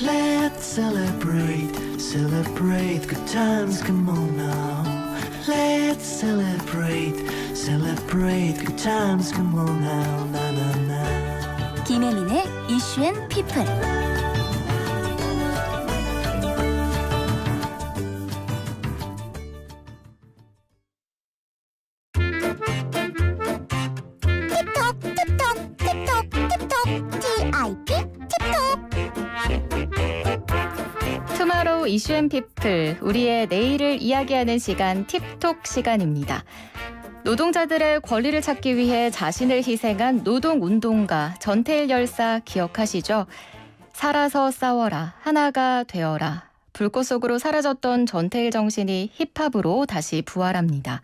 Let's celebrate, celebrate good times, come on now. Let's celebrate, celebrate good times, come on now, na na na. 김혜민의 이슈 앤 피플. 투마로우 이슈 앤 피플, 우리의 내일을 이야기하는 시간 팁톡 시간입니다. 노동자들의 권리를 찾기 위해 자신을 희생한 노동운동가 전태일 열사 기억하시죠? 살아서 싸워라, 하나가 되어라. 불꽃 속으로 사라졌던 전태일 정신이 힙합으로 다시 부활합니다.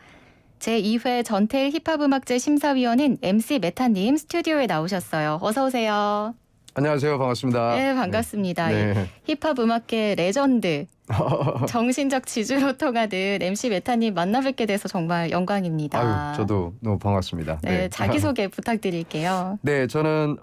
제2회 전태일 힙합음악제 심사위원인 MC 메타님 스튜디오에 나오셨어요. 어서 오세요. 안녕하세요. 반갑습니다. 네, 반갑습니다. 네. 힙합 음악계 레전드, 정신적 지주로 통하는 MC 메타님 만나 뵙게 돼서 정말 영광입니다. 아유, 저도 너무 반갑습니다. 네, 자기소개 부탁드릴게요. 네, 저는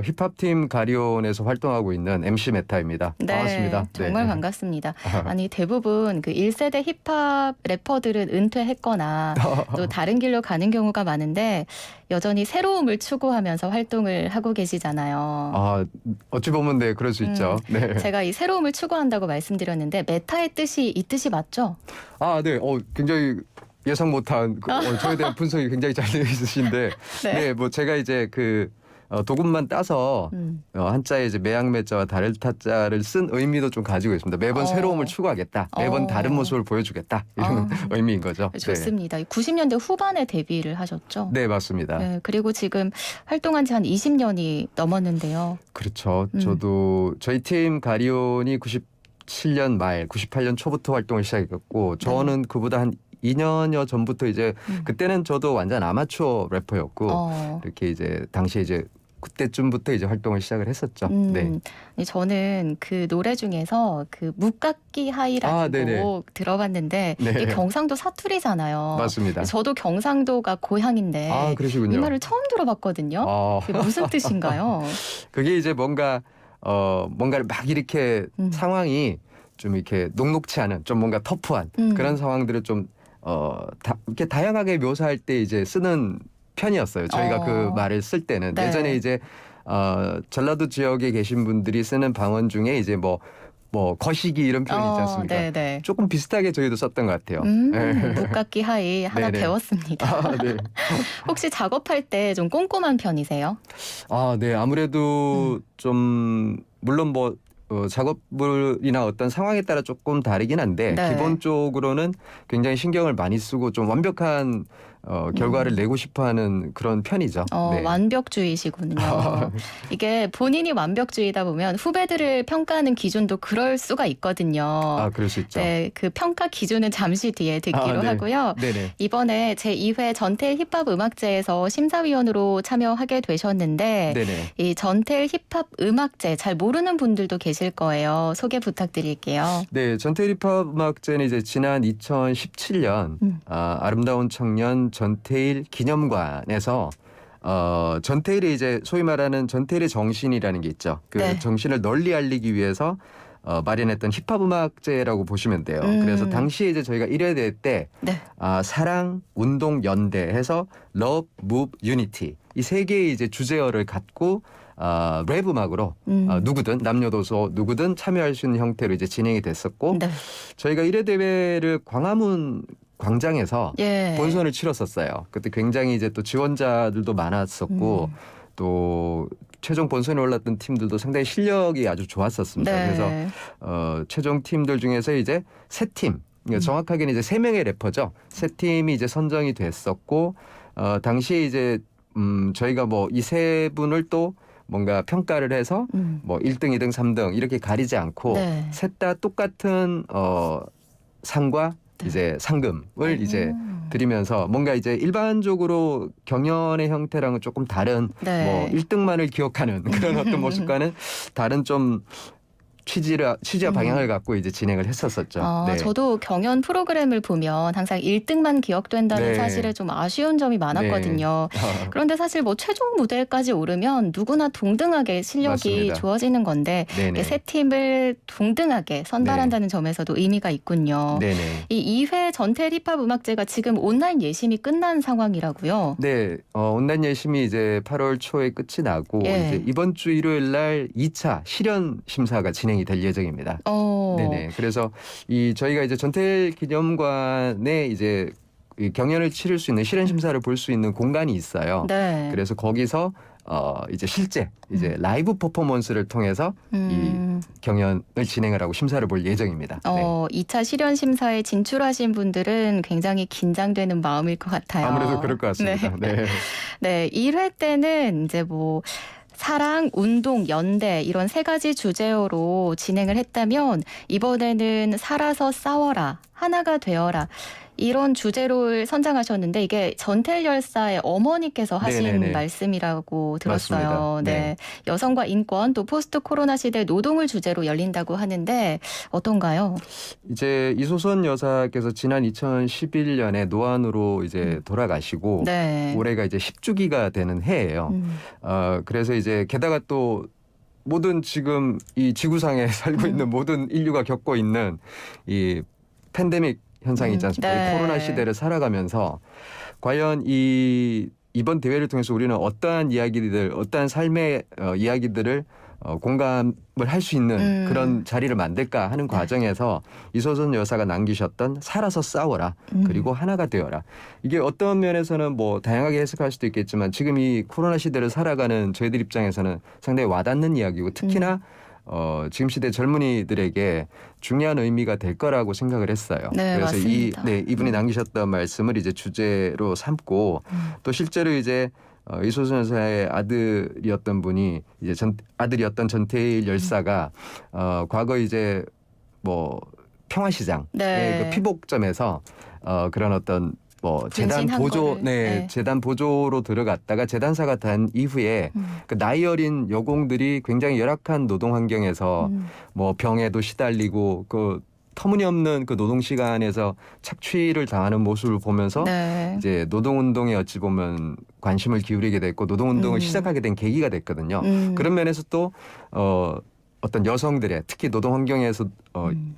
힙합팀 가리온에서 활동하고 있는 MC 메타입니다. 네, 반갑습니다. 정말 네. 반갑습니다. 아니, 대부분 그 1세대 힙합 래퍼들은 은퇴했거나 또 다른 길로 가는 경우가 많은데 여전히 새로움을 추구하면서 활동을 하고 계시잖아요. 아, 어찌 보면 네, 그럴 수 있죠. 네. 제가 이 새로움을 추구한다고 말씀드렸는데 메타의 뜻이 이 뜻이 맞죠? 아, 네. 굉장히 예상 못한 저에 대한 분석이 굉장히 잘 되어 있으신데 네. 네, 뭐 제가 이제 그 도금만 따서 한자에 이제 매양매자와 다를 타자를 쓴 의미도 좀 가지고 있습니다. 매번 새로움을 추구하겠다. 매번 다른 모습을 보여주겠다. 이런 의미인 거죠. 좋습니다. 90년대 후반에 데뷔를 하셨죠? 네, 맞습니다. 네, 그리고 지금 활동한 지 한 20년이 넘었는데요. 그렇죠. 저도 저희 팀 가리온이 97년 말, 98년 초부터 활동을 시작했고 저는 그보다 한 2년여 전부터 이제 그때는 저도 완전 아마추어 래퍼였고 이렇게 이제 당시에 이제 그때쯤부터 이제 활동을 시작을 했었죠. 네. 저는 그 노래 중에서 그 묵각기 하이라고 네네. 들어봤는데 네. 이게 경상도 사투리잖아요. 맞습니다. 저도 경상도가 고향인데 아, 그러시군요. 이 말을 처음 들어봤거든요. 그게 무슨 뜻인가요? 그게 이제 뭔가를 막 이렇게 상황이 좀 이렇게 녹록치 않은 좀 뭔가 터프한 그런 상황들을 좀 이렇게 다양하게 묘사할 때 이제 쓰는 편이었어요. 저희가 그 말을 쓸 때는 네. 예전에 이제 전라도 지역에 계신 분들이 쓰는 방언 중에 이제 뭐 거시기 이런 표현 있지 않습니까? 네네. 조금 비슷하게 저희도 썼던 것 같아요. 묵각기 하이 하나 네네. 배웠습니다. 네. 혹시 작업할 때 좀 꼼꼼한 편이세요? 네. 아무래도 좀 물론 작업물이나 어떤 상황에 따라 조금 다르긴 한데 네. 기본적으로는 굉장히 신경을 많이 쓰고 좀 완벽한 결과를 내고 싶어하는 그런 편이죠. 네. 완벽주의시군요. 이게 본인이 완벽주의다 보면 후배들을 평가하는 기준도 그럴 수가 있거든요. 그럴 수 있죠. 네, 그 평가 기준은 잠시 뒤에 듣기로 네. 하고요. 네네. 이번에 제2회 전태일 힙합 음악제에서 심사위원으로 참여하게 되셨는데 네네. 이 전태일 힙합 음악제 잘 모르는 분들도 계실 거예요. 소개 부탁드릴게요. 네, 전태일 힙합 음악제는 이제 지난 2017년 아름다운 청년 전태일 기념관에서 전태일의 이제 소위 말하는 전태일의 정신이라는 게 있죠. 그 네. 정신을 널리 알리기 위해서 마련했던 힙합 음악제라고 보시면 돼요. 그래서 당시에 이제 저희가 1회대 때 네. 사랑, 운동, 연대 해서 러브, 무브, 유니티 이 세 개의 이제 주제어를 갖고 랩 음악으로 누구든 남녀노소 누구든 참여할 수 있는 형태로 이제 진행이 됐었고 네. 저희가 1회 대회를 광화문 광장에서 예. 본선을 치렀었어요. 그때 굉장히 이제 또 지원자들도 많았었고 또 최종 본선에 올랐던 팀들도 상당히 실력이 아주 좋았었습니다. 네. 그래서 최종 팀들 중에서 이제 세 팀, 그러니까 정확하게는 이제 3명의 래퍼죠. 세 팀이 이제 선정이 됐었고 당시에 이제 저희가 뭐 이 세 분을 또 뭔가 평가를 해서 뭐 1등, 2등, 3등 이렇게 가리지 않고 네. 셋 다 똑같은 상과 이제 상금을 이제 드리면서 뭔가 이제 일반적으로 경연의 형태랑은 조금 다른 네. 뭐 1등만을 기억하는 그런 어떤 모습과는 다른 좀 취지와 음. 방향을 갖고 이제 진행을 했었었죠. 네. 저도 경연 프로그램을 보면 항상 1등만 기억된다는 네. 사실에 좀 아쉬운 점이 많았거든요. 네. 그런데 사실 뭐 최종 무대까지 오르면 누구나 동등하게 실력이 맞습니다. 주어지는 건데 네네. 세 팀을 동등하게 선발한다는 점에서도 의미가 있군요. 네네. 이 2회 전태일 힙합 음악제가 지금 온라인 예심이 끝난 상황이라고요. 네, 온라인 예심이 이제 8월 초에 끝이 나고 예. 이제 이번 주 일요일 날 2차 실현 심사가 진행이 될 예정입니다. 네네. 그래서 저희가 이제 전태일 기념관에 이제 이 경연을 치를 수 있는 실현 심사를 볼 수 있는 공간이 있어요. 네. 그래서 거기서 이제 실제 이제 라이브 퍼포먼스를 통해서 이 경연을 진행을 하고 심사를 볼 예정입니다. 네. 2차 실현 심사에 진출하신 분들은 굉장히 긴장되는 마음일 것 같아요. 아무래도 그럴 것 같습니다. 네. 네, 1회 때는 이제 뭐 사랑, 운동, 연대 이런 세 가지 주제어로 진행을 했다면 이번에는 살아서 싸워라, 하나가 되어라 이런 주제를 선정하셨는데 이게 전태일 열사의 어머니께서 하신 네네네. 말씀이라고 들었어요. 맞습니다. 네. 네. 여성과 인권 또 포스트 코로나 시대 노동을 주제로 열린다고 하는데 어떤가요? 이제 이소선 여사께서 지난 2011년에 노안으로 이제 돌아가시고 네. 올해가 이제 10주기가 되는 해예요. 그래서 이제 게다가 또 모든 지금 이 지구상에 살고 있는 모든 인류가 겪고 있는 이 팬데믹 현상이 있지 않습니까? 네. 이 코로나 시대를 살아가면서 과연 이번 대회를 통해서 우리는 어떠한 이야기들, 어떠한 삶의 이야기들을 공감을 할 수 있는 그런 자리를 만들까 하는 과정에서 이소선 여사가 남기셨던 살아서 싸워라 그리고 하나가 되어라. 이게 어떤 면에서는 뭐 다양하게 해석할 수도 있겠지만 지금 이 코로나 시대를 살아가는 저희들 입장에서는 상당히 와닿는 이야기고 특히나 지금 시대 젊은이들에게 중요한 의미가 될 거라고 생각을 했어요. 네, 그래서 맞습니다. 이분이 남기셨던 말씀을 이제 주제로 삼고 또 실제로 이제 이소선 여사의 아들이었던 분이 이제 아들이었던 전태일 열사가 과거 이제 뭐 평화시장의 네. 그 피복점에서 그런 어떤 뭐 재단 분신한 보조, 거를, 네. 재단 보조로 들어갔다가 재단사가 된 이후에 그 나이 어린 여공들이 굉장히 열악한 노동 환경에서 뭐 병에도 시달리고 그 터무니없는 그 노동 시간에서 착취를 당하는 모습을 보면서 네. 이제 노동운동에 어찌 보면 관심을 기울이게 됐고 노동운동을 시작하게 된 계기가 됐거든요. 그런 면에서 또 어떤 여성들의 특히 노동 환경에서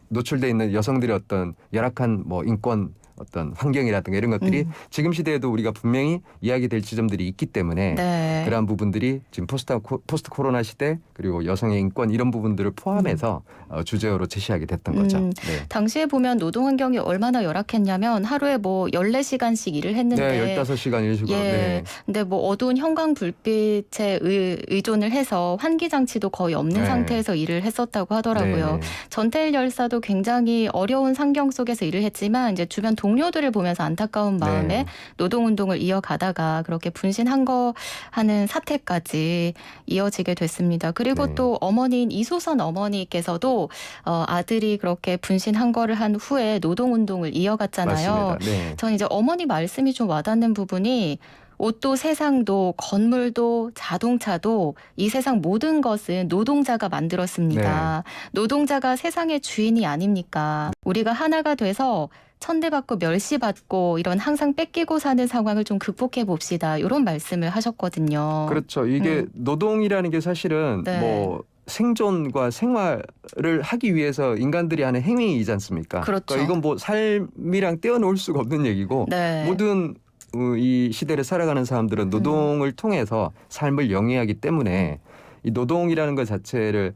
노출돼 있는 여성들의 어떤 열악한 뭐 인권 어떤 환경이라든가 이런 것들이 지금 시대에도 우리가 분명히 이야기될 지점들이 있기 때문에 네. 그러한 부분들이 지금 포스트 코로나 시대 그리고 여성의 인권 이런 부분들을 포함해서 주제어로 제시하게 됐던 거죠. 네. 당시에 보면 노동 환경이 얼마나 열악했냐면 하루에 뭐 14시간씩 일을 했는데 네, 15시간 이런 식으로. 예. 네. 근데 뭐 어두운 형광 불빛에 의존을 해서 환기 장치도 거의 없는 네. 상태에서 일을 했었다고 하더라고요. 네. 전태일 열사도 굉장히 어려운 환경 속에서 일을 했지만 이제 주변 동료들을 보면서 안타까운 마음에 네. 노동운동을 이어가다가 그렇게 분신한 거 하는 사태까지 이어지게 됐습니다. 그리고 네. 또 어머니인 이소선 어머니께서도 아들이 그렇게 분신한 거를 한 후에 노동운동을 이어갔잖아요. 맞습니다. 네. 전 이제 어머니 말씀이 좀 와닿는 부분이 옷도 세상도 건물도 자동차도 이 세상 모든 것은 노동자가 만들었습니다. 노동자가 세상의 주인이 아닙니까? 우리가 하나가 돼서 천대받고 멸시받고 이런 항상 뺏기고 사는 상황을 좀 극복해 봅시다. 이런 말씀을 하셨거든요. 그렇죠. 이게 노동이라는 게 사실은 네. 뭐 생존과 생활을 하기 위해서 인간들이 하는 행위이지 않습니까? 그렇죠. 그러니까 이건 뭐 삶이랑 떼어놓을 수가 없는 얘기고 네. 모든 이 시대를 살아가는 사람들은 노동을 통해서 삶을 영위하기 때문에 이 노동이라는 것 자체를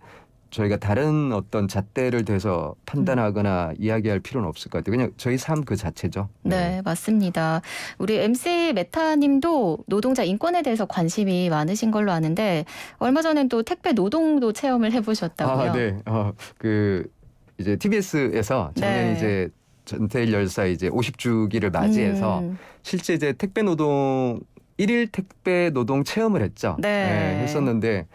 저희가 다른 어떤 잣대를 대서 판단하거나 이야기할 필요는 없을 것 같아요. 그냥 저희 삶 그 자체죠. 네, 맞습니다. 우리 MC 메타님도 노동자 인권에 대해서 관심이 많으신 걸로 아는데 얼마 전엔 또 택배 노동도 체험을 해보셨다고요? 아, 네. 그 이제 TBS에서 작년 네. 이제 전태일 열사 이제 50주기를 맞이해서 실제 이제 택배 노동을 일일 택배 노동 체험을 했죠. 네. 했었는데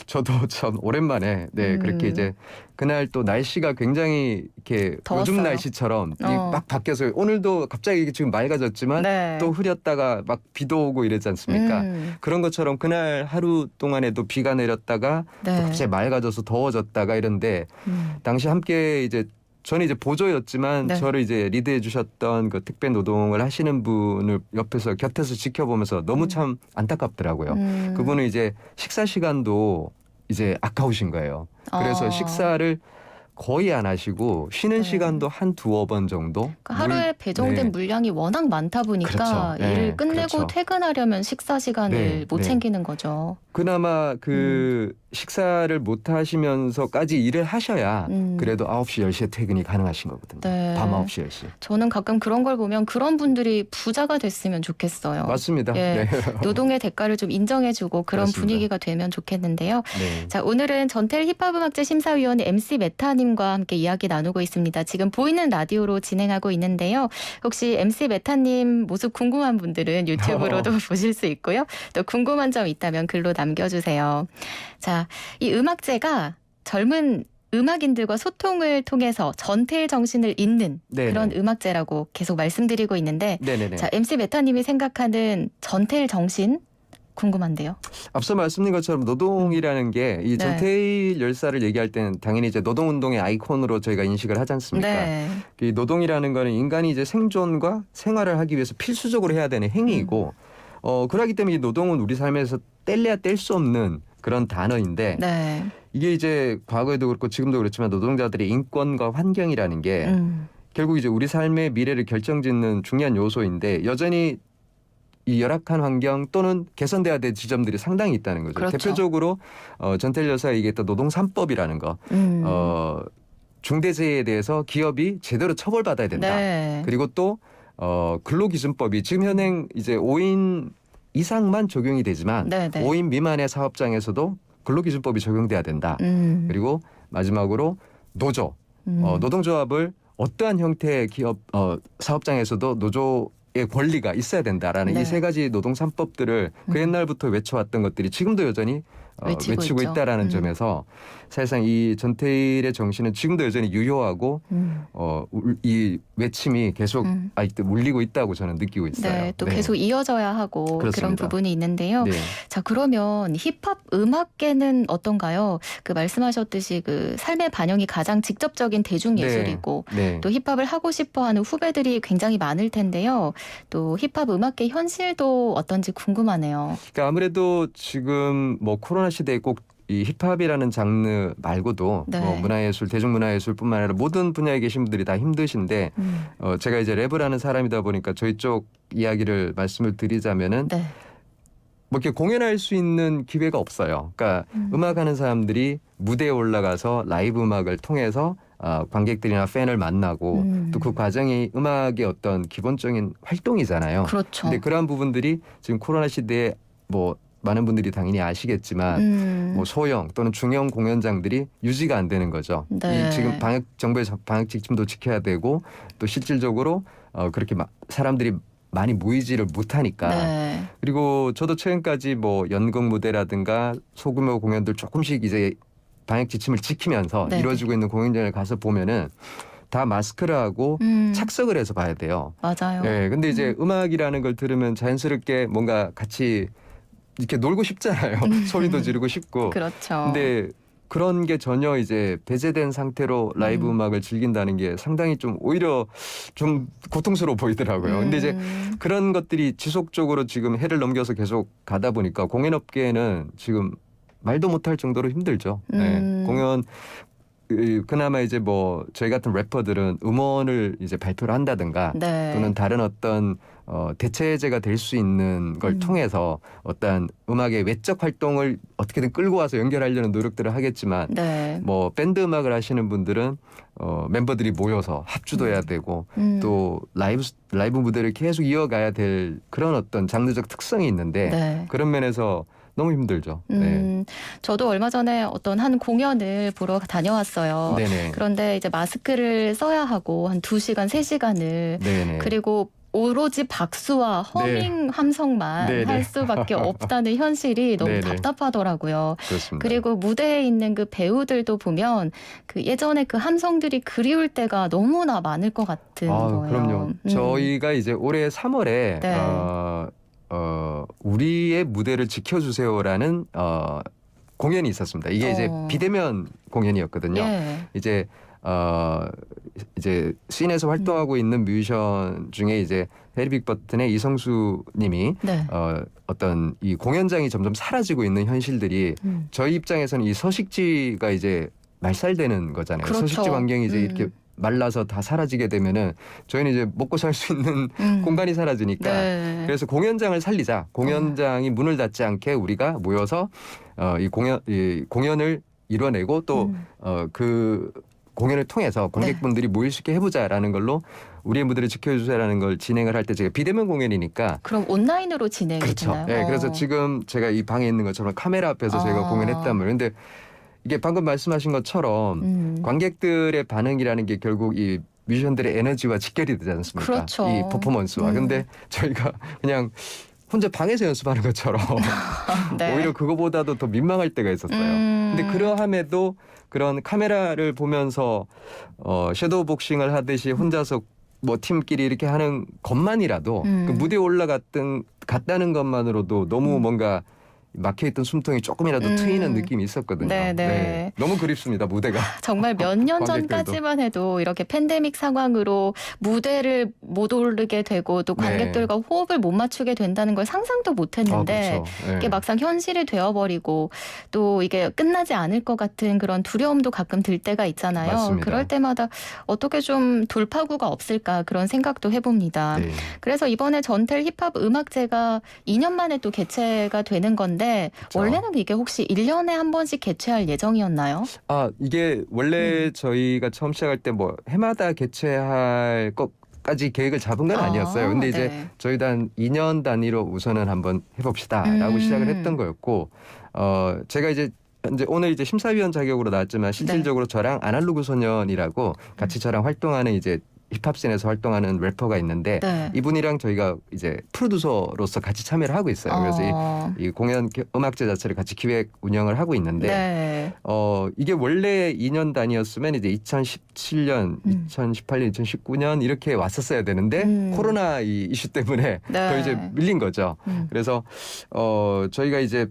저도 참 오랜만에 그렇게 이제 그날 또 날씨가 굉장히 이렇게 더웠어요. 요즘 날씨처럼 막 바뀌어서 오늘도 갑자기 지금 맑아졌지만 네. 또 흐렸다가 막 비도 오고 이랬지 않습니까? 그런 것처럼 그날 하루 동안에도 비가 내렸다가 또 네. 갑자기 맑아져서 더워졌다가 이런데 당시 함께 이제 저는 이제 보조였지만 네. 저를 이제 리드해 주셨던 그 택배 노동을 하시는 분을 옆에서 곁에서 지켜보면서 너무 참 안타깝더라고요. 그분은 이제 식사 시간도 이제 아까우신 거예요. 그래서 식사를 거의 안 하시고 쉬는 네. 시간도 한 두어 번 정도. 그러니까 하루에 배정된 네. 물량이 워낙 많다 보니까 그렇죠. 네, 일을 끝내고 그렇죠. 퇴근하려면 식사 시간을 네, 못 네. 챙기는 거죠. 그나마 그 식사를 못 하시면서까지 일을 하셔야 그래도 9시 10시에 퇴근이 가능하신 거거든요. 네. 밤 9시 10시. 저는 가끔 그런 걸 보면 그런 분들이 부자가 됐으면 좋겠어요. 맞습니다. 예. 네. 노동의 대가를 좀 인정해주고 그런 그렇습니다. 분위기가 되면 좋겠는데요. 네. 자, 오늘은 전태일 힙합음악제 심사위원 MC 메타님과 함께 이야기 나누고 있습니다. 지금 보이는 라디오로 진행하고 있는데요. 혹시 MC 메타님 모습 궁금한 분들은 유튜브로도 보실 수 있고요. 또 궁금한 점 있다면 글로 남겨주세요. 자, 이 음악제가 젊은 음악인들과 소통을 통해서 전태일 정신을 잇는 네네. 그런 음악제라고 계속 말씀드리고 있는데 네네네. 자, MC 메타님이 생각하는 전태일 정신 궁금한데요. 앞서 말씀드린 것처럼 노동이라는 게 이 네. 전태일 열사를 얘기할 때는 당연히 이제 노동운동의 아이콘으로 저희가 인식을 하지 않습니까? 네. 이 노동이라는 거는 인간이 이제 생존과 생활을 하기 위해서 필수적으로 해야 되는 행위이고 그러기 때문에 이 노동은 우리 삶에서 뗄래야 뗄 수 없는 그런 단어인데 네. 이게 이제 과거에도 그렇고 지금도 그렇지만 노동자들의 인권과 환경이라는 게 결국 이제 우리 삶의 미래를 결정짓는 중요한 요소인데 여전히 이 열악한 환경 또는 개선돼야 될 지점들이 상당히 있다는 거죠. 그렇죠. 대표적으로 전태일 여사가 얘기했던 노동 3법이라는 거. 중대재해에 대해서 기업이 제대로 처벌받아야 된다. 네. 그리고 또 근로기준법이 지금 현행 이제 5인 이상만 적용이 되지만 네, 네. 5인 미만의 사업장에서도 근로기준법이 적용돼야 된다. 그리고 마지막으로 노조, 노동조합을 어떠한 형태의 기업 사업장에서도 노조의 권리가 있어야 된다라는 네. 이 세 가지 노동 3법들을 그 옛날부터 외쳐왔던 것들이 지금도 여전히 외치고 있죠. 있다라는 점에서 사실상 이 전태일의 정신은 지금도 여전히 유효하고 이 외침이 계속 아직도 울리고 있다고 저는 느끼고 있어요. 네, 또 계속 이어져야 하고 그런 그렇습니다. 부분이 있는데요. 네. 자, 그러면 힙합 음악계는 어떤가요? 그 말씀하셨듯이 그 삶의 반영이 가장 직접적인 대중 예술이고 네. 또 힙합을 하고 싶어하는 후배들이 굉장히 많을 텐데요. 또 힙합 음악계 현실도 어떤지 궁금하네요. 그러니까 아무래도 지금 뭐 코로나 시대에 꼭 이 힙합이라는 장르 말고도 네. 뭐 문화예술, 대중문화예술뿐만 아니라 모든 분야에 계신 분들이 다 힘드신데 제가 이제 랩을 하는 사람이다 보니까 저희 쪽 이야기를 말씀을 드리자면은 네. 뭐 이렇게 공연할 수 있는 기회가 없어요. 그러니까 음악하는 사람들이 무대에 올라가서 라이브 음악을 통해서 관객들이나 팬을 만나고 또 그 과정이 음악의 어떤 기본적인 활동이잖아요. 그렇죠. 근데 그러한 부분들이 지금 코로나 시대에 뭐 많은 분들이 당연히 아시겠지만 뭐 소형 또는 중형 공연장들이 유지가 안 되는 거죠. 네. 이 지금 정부의 방역 지침도 지켜야 되고 또 실질적으로 그렇게 사람들이 많이 모이지를 못하니까. 네. 그리고 저도 최근까지 뭐 연극 무대라든가 소규모 공연들 조금씩 이제 방역 지침을 지키면서 네. 이루어지고 있는 공연장을 가서 보면은 다 마스크를 하고 착석을 해서 봐야 돼요. 맞아요. 네, 근데 이제 음악이라는 걸 들으면 자연스럽게 뭔가 같이 이렇게 놀고 싶잖아요. 소리도 지르고 싶고. 그렇죠. 근데 그런 게 전혀 이제 배제된 상태로 라이브 음악을 즐긴다는 게 상당히 좀 오히려 좀 고통스러워 보이더라고요. 근데 이제 그런 것들이 지속적으로 지금 해를 넘겨서 계속 가다 보니까 공연업계에는 지금 말도 못할 정도로 힘들죠. 네, 공연 그나마 이제 뭐 저희 같은 래퍼들은 음원을 이제 발표를 한다든가 네. 또는 다른 어떤 대체제가 될 수 있는 걸 통해서 어떤 음악의 외적 활동을 어떻게든 끌고 와서 연결하려는 노력들을 하겠지만 네. 뭐 밴드 음악을 하시는 분들은 멤버들이 모여서 합주도 해야 되고 또 라이브 무대를 계속 이어가야 될 그런 어떤 장르적 특성이 있는데 네. 그런 면에서 너무 힘들죠. 네. 저도 얼마 전에 어떤 한 공연을 보러 다녀왔어요. 네네. 그런데 이제 마스크를 써야 하고 한 2시간, 3시간을 네네. 그리고 오로지 박수와 허밍 함성만 네네. 할 수밖에 없다는 현실이 너무 네네. 답답하더라고요. 그렇습니다. 그리고 무대에 있는 그 배우들도 보면 그 예전에 그 함성들이 그리울 때가 너무나 많을 것 같은 거예요. 그럼요. 저희가 이제 올해 3월에 네. 우리의 무대를 지켜주세요라는 공연이 있었습니다. 이게 이제 비대면 공연이었거든요. 예. 이제 씬에서 활동하고 있는 뮤지션 중에 이제 해리 빅버튼의 이성수님이 네. 어떤 이 공연장이 점점 사라지고 있는 현실들이 저희 입장에서는 이 서식지가 이제 말살되는 거잖아요. 그렇죠. 서식지 환경이 이제 이렇게 말라서 다 사라지게 되면은 저희는 이제 먹고 살 수 있는 공간이 사라지니까 네. 그래서 공연장을 살리자. 공연장이 문을 닫지 않게 우리가 모여서 이 공연을 이뤄내고 또 그 공연을 통해서 관객분들이 모일 수 있게 해보자라는 걸로 우리의 무대를 지켜주세요라는 걸 진행을 할 때 제가 비대면 공연이니까 그럼 온라인으로 진행이 그렇죠. 되나요? 네, 그래서 지금 제가 이 방에 있는 것처럼 카메라 앞에서 저희가 공연했단 말이에요. 근데 이게 방금 말씀하신 것처럼 관객들의 반응이라는 게 결국 이 뮤지션들의 에너지와 직결이 되지 않습니까? 그렇죠. 이 퍼포먼스와. 근데 저희가 그냥 혼자 방에서 연습하는 것처럼 네. 오히려 그거보다도 더 민망할 때가 있었어요. 근데 그러함에도 그런 카메라를 보면서 섀도우 복싱을 하듯이 혼자서 뭐 팀끼리 이렇게 하는 것만이라도 그 무대에 갔다는 것만으로도 너무 뭔가 막혀있던 숨통이 조금이라도 트이는 느낌이 있었거든요. 네네. 네. 너무 그립습니다, 무대가. 정말 몇 년 관객들도. 전까지만 해도 이렇게 팬데믹 상황으로 무대를 못 오르게 되고 또 관객들과 호흡을 못 맞추게 된다는 걸 상상도 못 했는데 그렇죠. 네. 이게 막상 현실이 되어버리고 또 이게 끝나지 않을 것 같은 그런 두려움도 가끔 들 때가 있잖아요. 맞습니다. 그럴 때마다 어떻게 좀 돌파구가 없을까 그런 생각도 해봅니다. 네. 그래서 이번에 전텔 힙합 음악제가 2년 만에 또 개최가 되는 건데 그렇죠. 원래는 이게 혹시 1년에 한 번씩 개최할 예정이었나요? 이게 원래 저희가 처음 시작할 때 뭐 해마다 개최할 것까지 계획을 잡은 건 아니었어요. 근데 이제 네. 저희도 한 2년 단위로 우선은 한번 해봅시다라고 시작을 했던 거였고, 제가 이제 오늘 이제 심사위원 자격으로 나왔지만 실질적으로 저랑 아날로그 소년이라고 같이 저랑 활동하는 이제 힙합씬에서 활동하는 래퍼가 있는데 네. 이분이랑 저희가 이제 프로듀서로서 같이 참여를 하고 있어요. 그래서 이 공연 음악제 자체를 같이 기획 운영을 하고 있는데 네. 이게 원래 2년 단위였으면 이제 2017년, 2018년, 2019년 이렇게 왔었어야 되는데 코로나 이 이슈 때문에 네. 더 이제 밀린 거죠. 그래서 저희가 이제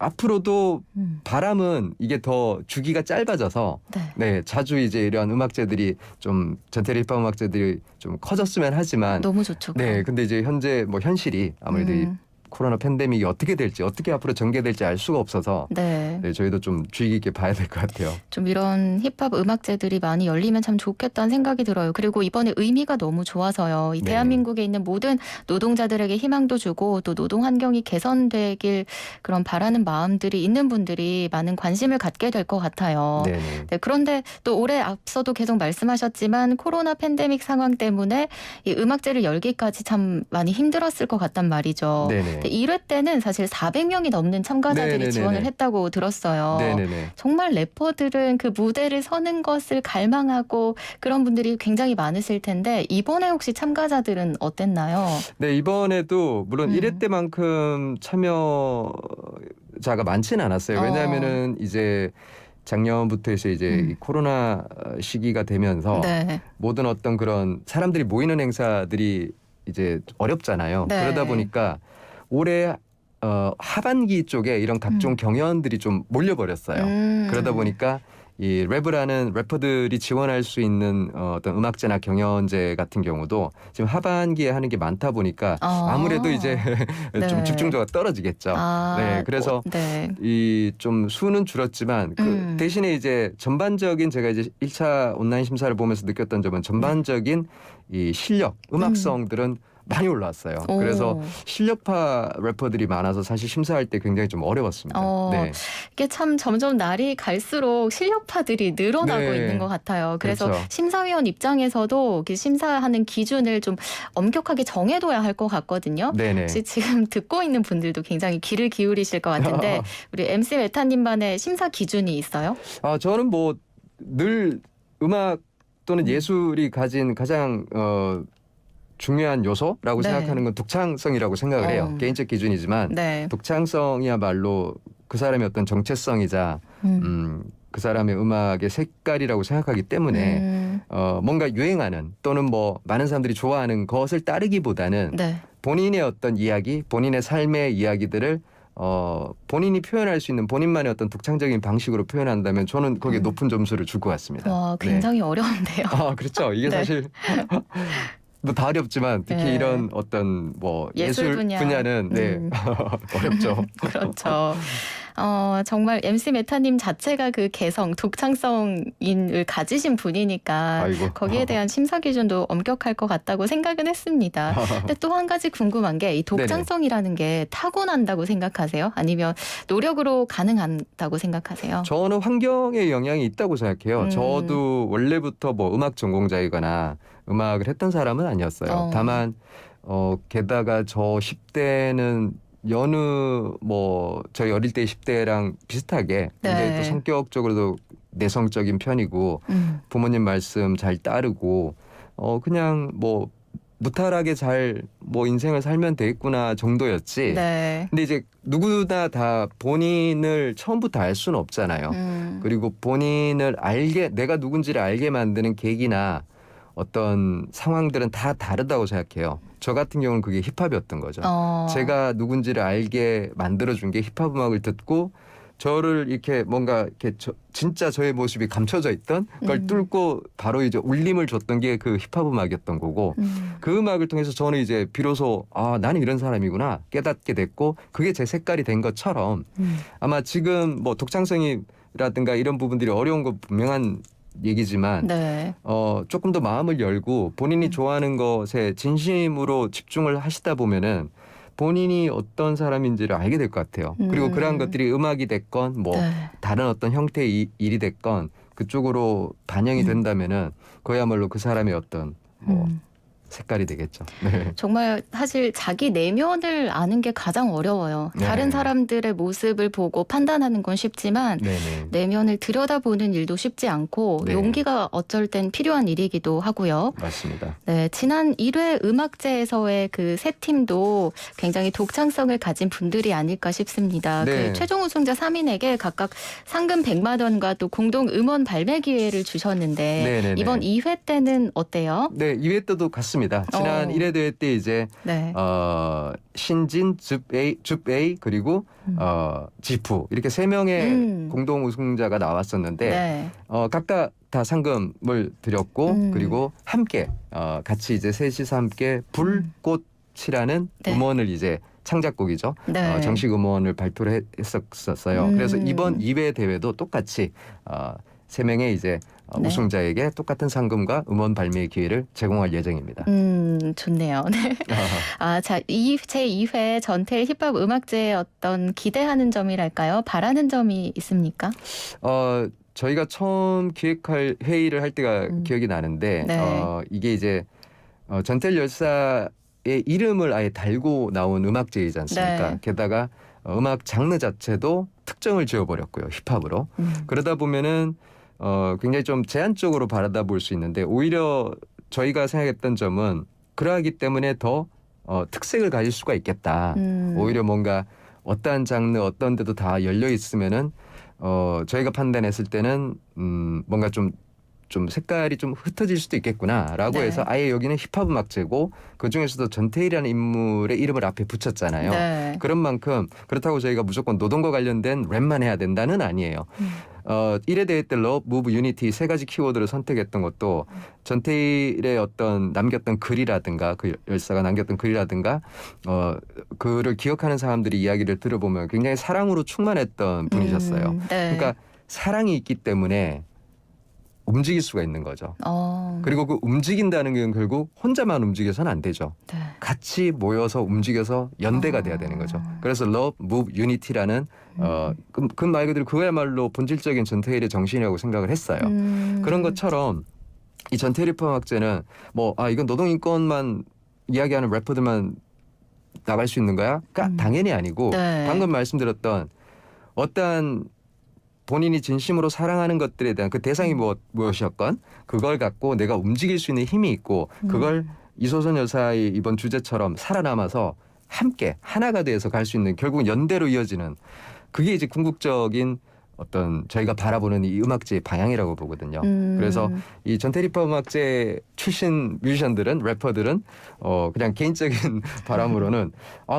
앞으로도 바람은 이게 더 주기가 짧아져서 네, 자주 이제 이런 음악제들이 좀 전태 힙합 음악제들이 좀 커졌으면 하지만 너무 좋죠. 네, 근데 이제 현재 뭐 현실이 아무래도 이 코로나 팬데믹이 어떻게 될지 어떻게 앞으로 전개될지 알 수가 없어서 네. 저희도 좀 주의 깊게 봐야 될 것 같아요. 좀 이런 힙합 음악제들이 많이 열리면 참 좋겠다는 생각이 들어요. 그리고 이번에 의미가 너무 좋아서요. 이 네. 대한민국에 있는 모든 노동자들에게 희망도 주고 또 노동 환경이 개선되길 그런 바라는 마음들이 있는 분들이 많은 관심을 갖게 될 것 같아요. 네네. 네, 그런데 또 올해 앞서도 계속 말씀하셨지만 코로나 팬데믹 상황 때문에 이 음악제를 열기까지 참 많이 힘들었을 것 같단 말이죠. 네네. 1회 때는 사실 400명이 넘는 참가자들이 네네네네. 지원을 했다고 들었어요. 네네네. 정말 래퍼들은 그 무대를 서는 것을 갈망하고 그런 분들이 굉장히 많으실 텐데 이번에 혹시 참가자들은 어땠나요? 네, 이번에도 물론 1회 때만큼 참여자가 많지는 않았어요. 왜냐하면은 이제 작년부터 해서 이제 이 코로나 시기가 되면서 네. 모든 어떤 그런 사람들이 모이는 행사들이 이제 어렵잖아요. 네. 그러다 보니까 올해 하반기 쪽에 이런 각종 경연들이 좀 몰려버렸어요. 그러다 보니까 이 랩을 래퍼들이 지원할 수 있는 어떤 음악제나 경연제 같은 경우도 지금 하반기에 하는 게 많다 보니까 아무래도 이제 네. 좀 집중도가 떨어지겠죠. 네, 그래서 네. 이 좀 수는 줄었지만 그 대신에 이제 전반적인 제가 이제 1차 온라인 심사를 보면서 느꼈던 점은 전반적인 이 실력, 음악성들은 많이 올라왔어요. 그래서 실력파 래퍼들이 많아서 사실 심사할 때 굉장히 좀 어려웠습니다. 네. 이게 참 점점 날이 갈수록 실력파들이 늘어나고 네. 있는 것 같아요. 그래서 그렇죠. 심사위원 입장에서도 심사하는 기준을 좀 엄격하게 정해둬야 할 것 같거든요. 네네. 혹시 지금 듣고 있는 분들도 굉장히 귀를 기울이실 것 같은데 우리 MC 메타님만의 심사 기준이 있어요? 저는 뭐 늘 음악 또는 예술이 가진 가장 중요한 요소라고 네. 생각하는 건 독창성이라고 생각을 해요. 어. 개인적 기준이지만 네. 독창성이야말로 그 사람의 어떤 정체성이자 그 사람의 음악의 색깔이라고 생각하기 때문에 뭔가 유행하는 또는 뭐 많은 사람들이 좋아하는 것을 따르기보다는 네. 본인의 어떤 이야기, 본인의 삶의 이야기들을 본인이 표현할 수 있는 본인만의 어떤 독창적인 방식으로 표현한다면 저는 거기에 높은 점수를 줄 것 같습니다. 와, 굉장히 어려운데요. 아, 그렇죠. 이게 네. 사실 뭐 다 어렵지만 특히 네. 이런 어떤 뭐 예술 예술 분야. 분야는 네 어렵죠. 그렇죠. 정말 MC 메타님 자체가 그 개성, 독창성을 가지신 분이니까 아이고. 거기에 대한 심사 기준도 엄격할 것 같다고 생각은 했습니다. 근데 또 한 가지 궁금한 게 이 독창성이라는 게 타고난다고 생각하세요? 아니면 노력으로 가능하다고 생각하세요? 저는 환경의 영향이 있다고 생각해요. 저도 원래부터 뭐 음악 전공자이거나 음악을 했던 사람은 아니었어요. 다만 게다가 저 10대는 여느 뭐 저희 어릴 때 10대랑 비슷하게 굉장히 또 성격적으로도 내성적인 편이고 부모님 말씀 잘 따르고 그냥 뭐 무탈하게 잘 뭐 인생을 살면 되겠구나 정도였지. 네. 근데 이제 누구나 다 본인을 처음부터 알 수는 없잖아요. 그리고 본인을 내가 누군지를 알게 만드는 계기나 어떤 상황들은 다 다르다고 생각해요. 저 같은 경우는 그게 힙합이었던 거죠. 제가 누군지를 알게 만들어준 게 힙합 음악을 듣고 저를 이렇게 뭔가 이렇게 진짜 저의 모습이 감춰져 있던 걸 뚫고 바로 이제 울림을 줬던 게 그 힙합 음악이었던 거고 그 음악을 통해서 저는 이제 비로소 나는 이런 사람이구나 깨닫게 됐고 그게 제 색깔이 된 것처럼 아마 지금 뭐 독창성이라든가 이런 부분들이 어려운 거 분명한 얘기지만 네. 조금 더 마음을 열고 본인이 좋아하는 것에 진심으로 집중을 하시다 보면은 본인이 어떤 사람인지를 알게 될 것 같아요. 그리고 그러한 것들이 음악이 됐건 뭐 네. 다른 어떤 형태의 일이 됐건 그쪽으로 반영이 된다면은 그야말로 그 사람의 어떤 뭐 색깔이 되겠죠. 네. 정말 사실 자기 내면을 아는 게 가장 어려워요. 네. 다른 사람들의 모습을 보고 판단하는 건 쉽지만 네네. 내면을 들여다보는 일도 쉽지 않고 네. 용기가 어쩔 땐 필요한 일이기도 하고요. 맞습니다. 네, 지난 1회 음악제에서의 그 세 팀도 굉장히 독창성을 가진 분들이 아닐까 싶습니다. 네. 그 최종 우승자 3인에게 각각 상금 100만 원과 또 공동 음원 발매 기회를 주셨는데 네네네. 이번 2회 때는 어때요? 네, 2회 때도 같습니다. 지난 1회 대회 때 이제 네. 신진, 줍A 그리고 지프 이렇게 세 명의 공동 우승자가 나왔었는데 네. 각각 다 상금을 드렸고 그리고 함께 같이 이제 셋이서 함께 불꽃이라는 네. 음원을 이제 창작곡이죠. 네. 정식 음원을 발표를 했었어요. 그래서 이번 2회 대회도 똑같이 세 명의 이제 네. 우승자에게 똑같은 상금과 음원 발매 기회를 제공할 예정입니다. 좋네요. 네. 자, 제2회 전태일 힙합 음악제의 어떤 기대하는 점이랄까요? 바라는 점이 있습니까? 저희가 처음 기획할 회의를 할 때가 기억이 나는데 네. 이게 이제 전태일 열사의 이름을 아예 달고 나온 음악제이지 않습니까? 네. 게다가 음악 장르 자체도 특정을 지어버렸고요. 힙합으로. 그러다 보면은 굉장히 좀 제한적으로 바라다 볼 수 있는데 오히려 저희가 생각했던 점은 그러하기 때문에 더 특색을 가질 수가 있겠다. 오히려 뭔가 어떠한 장르 어떤 데도 다 열려 있으면은 저희가 판단했을 때는 뭔가 좀 색깔이 좀 흩어질 수도 있겠구나라고 네. 해서 아예 여기는 힙합 음악제고 그중에서도 전태일이라는 인물의 이름을 앞에 붙였잖아요. 네. 그런 만큼 그렇다고 저희가 무조건 노동과 관련된 랩만 해야 된다는 아니에요. 1회 대회 때 러브, 무브, 유니티 세 가지 키워드를 선택했던 것도 전태일의 어떤 남겼던 글이라든가 그 열사가 남겼던 글이라든가 그를 기억하는 사람들이 이야기를 들어보면 굉장히 사랑으로 충만했던 분이셨어요. 네. 그러니까 사랑이 있기 때문에 움직일 수가 있는 거죠. 그리고 그 움직인다는 건 결국 혼자만 움직여서는 안 되죠. 네. 같이 모여서 움직여서 연대가 돼야 되는 거죠. 그래서 Love, Move, Unity라는 그 말 그대로 그야말로 본질적인 전태일의 정신이라고 생각을 했어요. 그런 것처럼 이 전태일 힙합학제는 뭐 이건 노동인권만 이야기하는 래퍼들만 나갈 수 있는 거야? 당연히 아니고 네. 방금 말씀드렸던 어떠한 본인이 진심으로 사랑하는 것들에 대한 그 대상이 무엇이었건 그걸 갖고 내가 움직일 수 있는 힘이 있고 그걸 이소선 여사의 이번 주제처럼 살아남아서 함께 하나가 돼서 갈 수 있는 결국은 연대로 이어지는 그게 이제 궁극적인 어떤 저희가 바라보는 이 음악제의 방향이라고 보거든요. 그래서 이 전태리파 음악제 출신 뮤지션들은 래퍼들은 그냥 개인적인 바람으로는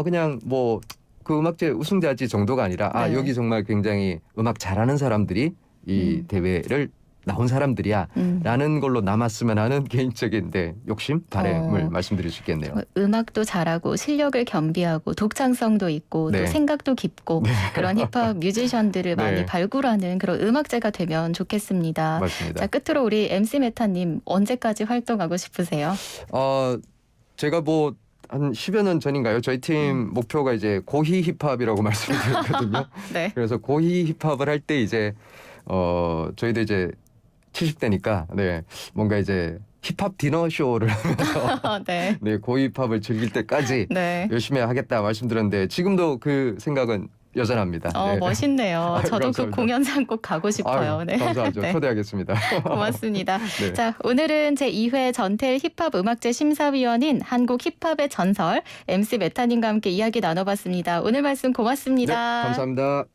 그냥 뭐 그 음악제 우승자지 정도가 아니라 네. 여기 정말 굉장히 음악 잘하는 사람들이 이 대회를 나온 사람들이야 라는 걸로 남았으면 하는 개인적인 욕심, 바람을 말씀드릴 수 있겠네요. 음악도 잘하고 실력을 겸비하고 독창성도 있고 네. 또 생각도 깊고 그런 힙합 뮤지션들을 네. 많이 발굴하는 그런 음악제가 되면 좋겠습니다. 맞습니다. 자, 끝으로 우리 MC 메타님 언제까지 활동하고 싶으세요? 제가 뭐 한 10여 년 전인가요? 저희 팀 목표가 이제 고희 힙합이라고 말씀을 드렸거든요. 네. 그래서 고희 힙합을 할 때 이제 저희도 이제 70대니까 뭔가 이제 힙합 디너 쇼를 하면서 네. 고희 힙합을 즐길 때까지 네. 열심히 하겠다 말씀드렸는데 지금도 그 생각은 여전합니다. 네. 멋있네요. 아유, 저도 그 감사합니다. 공연장 꼭 가고 싶어요. 아유, 네. 감사하죠. 네. 초대하겠습니다. 고맙습니다. 네. 자, 오늘은 제2회 전텔 힙합 음악제 심사위원인 한국 힙합의 전설 MC 메타님과 함께 이야기 나눠봤습니다. 오늘 말씀 고맙습니다. 네, 감사합니다.